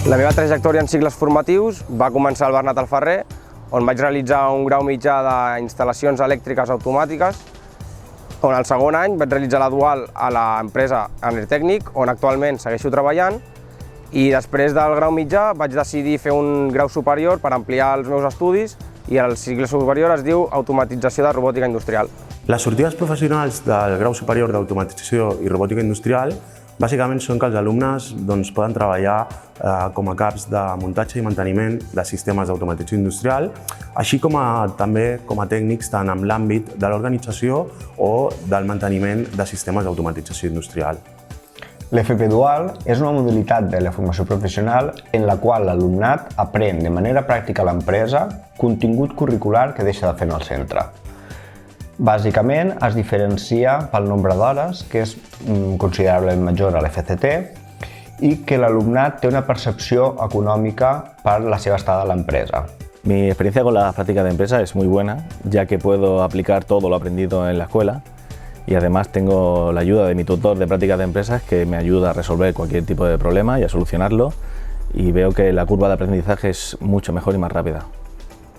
La meva trajectòria en cicles formatius va començar al Bernat Alferrer, on vaig realitzar un grau mitjà d'instal·lacions elèctriques automàtiques, on el segon any vaig realitzar la dual a l'empresa Enertècnic, on actualment segueixo treballant, i després del grau mitjà vaig decidir fer un grau superior per ampliar els meus estudis, i el cicle superior es diu Automatització de Robòtica Industrial. Les sortides professionals del grau superior d'Automatització i Robòtica Industrial bàsicament són que els alumnes poden treballar com a caps de muntatge i manteniment de sistemes d'automatització industrial, així com també com a tècnics tant en l'àmbit de l'organització o del manteniment de sistemes d'automatització industrial. L'FP Dual és una modalitat de la formació professional en la qual l'alumnat aprèn de manera pràctica a l'empresa contingut curricular que deixa de fer en el centre. Bàsicament es diferencia pel nombre d'hores, que és considerablement major a l'FCT, i que l'alumnat té una percepció econòmica per la seva estada a l'empresa. Mi experiencia con las prácticas de empresa es muy buena, ya que puedo aplicar todo lo aprendido en la escuela y además tengo la ayuda de mi tutor de prácticas de empresas que me ayuda a resolver cualquier tipo de problema y a solucionarlo, y veo que la curva de aprendizaje es mucho mejor y más rápida.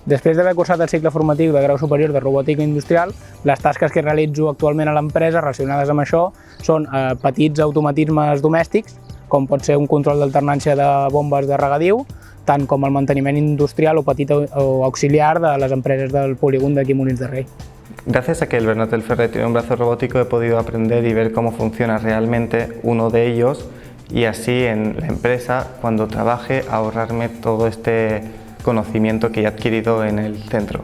Després d'haver cursat el cicle formatiu de grau superior de robòtica industrial, les tasques que realitzo actualment a l'empresa relacionades amb això són petits automatismes domèstics, com pot ser un control d'alternància de bombes de regadiu, tant com el manteniment industrial o petit o auxiliar de les empreses del polígon d'aquí Molins de Rei. Gracias a que el Bernat Alferrer tiene un brazo robótico he podido aprender y ver cómo funciona realmente uno de ellos y así en la empresa, cuando trabaje, ahorrarme todo este conocimiento que he adquirido en el centro.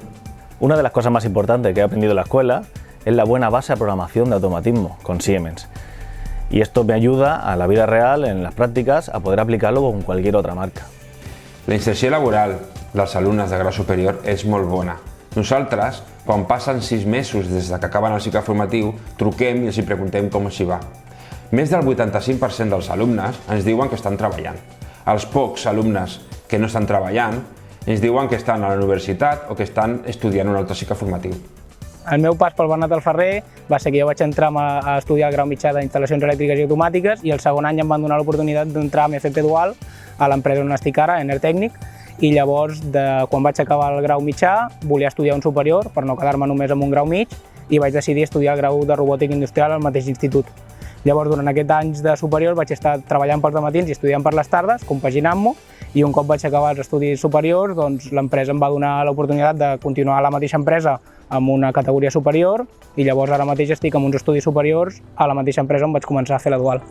Una de las cosas más importantes que he aprendido en la escuela es la buena base de programación de automatismo con Siemens. Y esto me ayuda a la vida real, en las prácticas, a poder aplicarlo con cualquier otra marca. La inserció laboral dels alumnes de grau superior és molt bona. Nosaltres, quan passen 6 mesos des que acaben el cicle formatiu, truquem i els preguntem com s'hi va. Més del 85% dels alumnes ens diuen que estan treballant. Els pocs alumnes que no estan treballant ens diuen que estan a la universitat o que estan estudiant un altre cicle formatiu. El meu pas pel Bernat Alferrer va ser que jo vaig entrar a estudiar el grau mitjà d'instal·lacions elèctriques i automàtiques i el segon any em van donar l'oportunitat d'entrar amb FP Dual a l'empresa on estic ara, Enertècnic, i llavors, quan vaig acabar el grau mitjà, volia estudiar un superior per no quedar-me només amb un grau mig i vaig decidir estudiar el grau de robòtica industrial al mateix institut. Llavors, durant aquests anys de superior vaig estar treballant pels matins i estudiant per les tardes, compaginant-m'ho, i un cop vaig acabar els estudis superiors, doncs l'empresa em va donar l'oportunitat de continuar a la mateixa empresa amb una categoria superior i llavors ara mateix estic amb uns estudis superiors a la mateixa empresa on vaig començar a fer la dual.